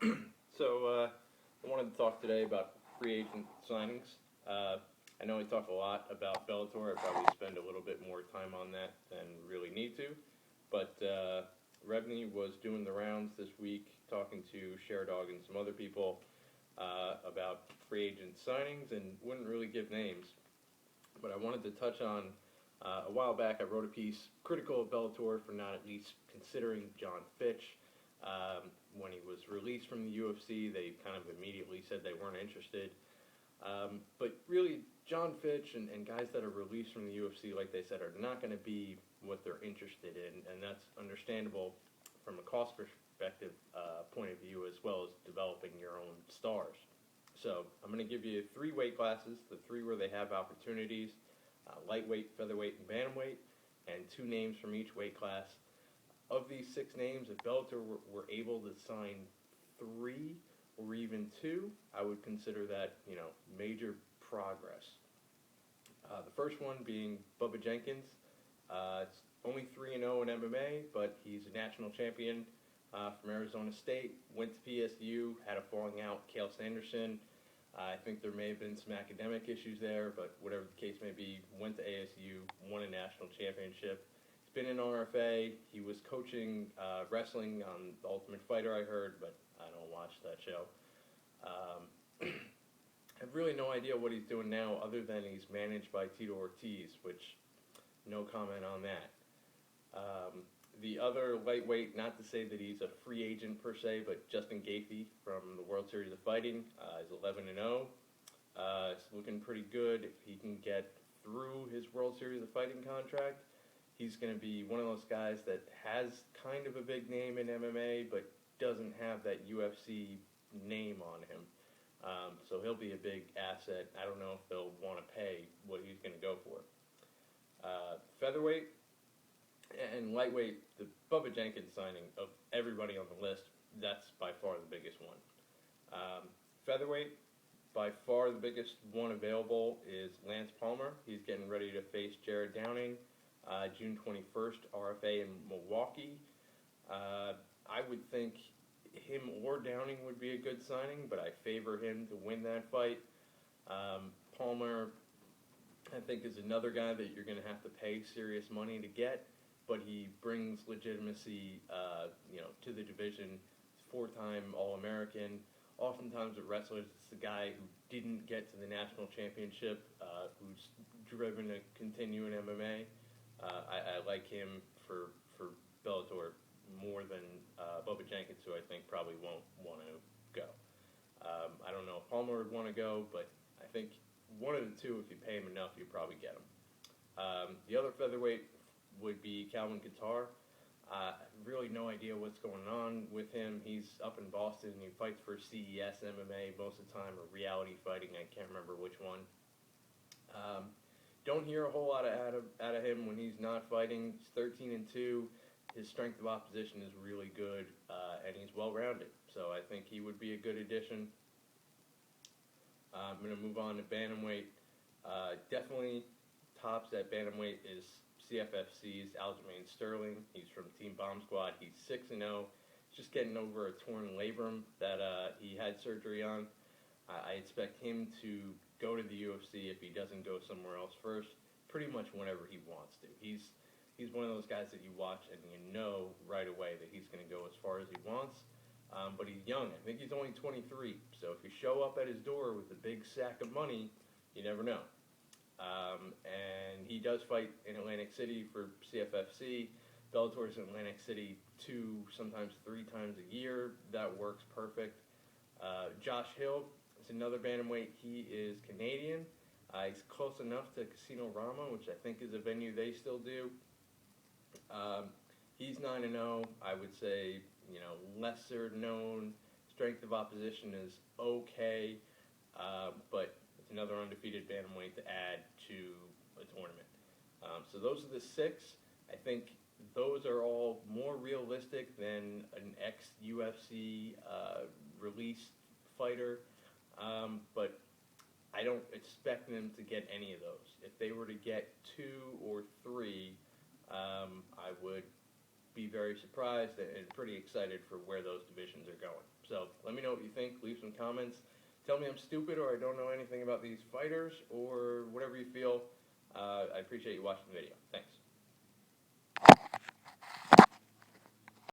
I wanted to talk today about free agent signings. I know we talk a lot about Bellator. I probably spend a little bit more time on that than really need to. But Revney was doing the rounds this week, talking to Sherdog and some other people about free agent signings, and wouldn't really give names. But I wanted to touch on a while back. I wrote a piece critical of Bellator for not at least considering John Fitch. When he was released from the UFC, they kind of immediately said they weren't interested. But really, John Fitch and guys that are released from the UFC, like they said, are not going to be what they're interested in, and that's understandable from a cost perspective point of view, as well as developing your own stars. So I'm going to give you 3 weight classes, the 3 where they have opportunities, lightweight, featherweight, and bantamweight, and 2 names from each weight class. Of these 6 names, if Bellator were able to sign 3 or even 2, I would consider that, major progress. The first one being Bubba Jenkins. It's only 3-0 in MMA, but he's a national champion from Arizona State. Went to PSU, had a falling out with Cael Sanderson. I think there may have been some academic issues there, but whatever the case may be, went to ASU, won a national championship. He's been in RFA. He was coaching wrestling on The Ultimate Fighter, I heard, but I don't watch that show. I have really no idea what he's doing now other than he's managed by Tito Ortiz, which, no comment on that. The other lightweight, not to say that he's a free agent per se, but Justin Gaethje from the World Series of Fighting is 11-0. It's looking pretty good. If he can get through his World Series of Fighting contract, he's going to be one of those guys that has kind of a big name in MMA, but doesn't have that UFC name on him. So he'll be a big asset. I don't know if they'll want to pay what he's going to go for. Featherweight and lightweight, the Bubba Jenkins signing of everybody on the list, that's by far the biggest one. Featherweight, by far the biggest one available is Lance Palmer. He's getting ready to face Jared Downing June 21st, RFA in Milwaukee. I would think him or Downing would be a good signing, but I favor him to win that fight. Palmer, I think, is another guy that you're going to have to pay serious money to get, but he brings legitimacy, to the division. He's 4-time All-American. Oftentimes with wrestlers, it's the guy who didn't get to the national championship, who's driven to continue in MMA. I like him for Bellator more than Bubba Jenkins, who I think probably won't want to go. I don't know if Palmer would want to go, but I think one of the two, if you pay him enough, you probably get him. The other featherweight would be Calvin Kattar. Really no idea what's going on with him. He's up in Boston. He fights for CES MMA most of the time, or reality fighting. I can't remember which one. Don't hear a whole lot out of him when he's not fighting. He's 13-2. His strength of opposition is really good, and he's well-rounded. So I think he would be a good addition. I'm going to move on to bantamweight. Definitely tops at bantamweight is CFFC's Aljamain Sterling. He's from Team Bomb Squad. He's 6-0. He's just getting over a torn labrum that he had surgery on. I expect him to go to the UFC if he doesn't go somewhere else first, pretty much whenever he wants to. He's one of those guys that you watch and you know right away that he's going to go as far as he wants. But he's young. I think he's only 23. So if you show up at his door with a big sack of money, you never know. And he does fight in Atlantic City for CFFC. Bellator's in Atlantic City 2, sometimes 3 times a year. That works perfect. Josh Hill is another bantamweight. He is Canadian. He's close enough to Casino Rama, which I think is a venue they still do. He's 9-0. I would say, lesser known. Strength of opposition is okay, but it's another undefeated bantamweight to add to a tournament. So those are the 6. I think those are all more realistic than an ex-UFC released fighter, but I don't expect them to get any of those. If they were to get 2 or 3, I would be very surprised and pretty excited for where those divisions are going. So let me Let me know what you think. Leave some comments. Tell me I'm stupid or I don't know anything about these fighters or whatever you feel. I appreciate you watching the video. Thanks.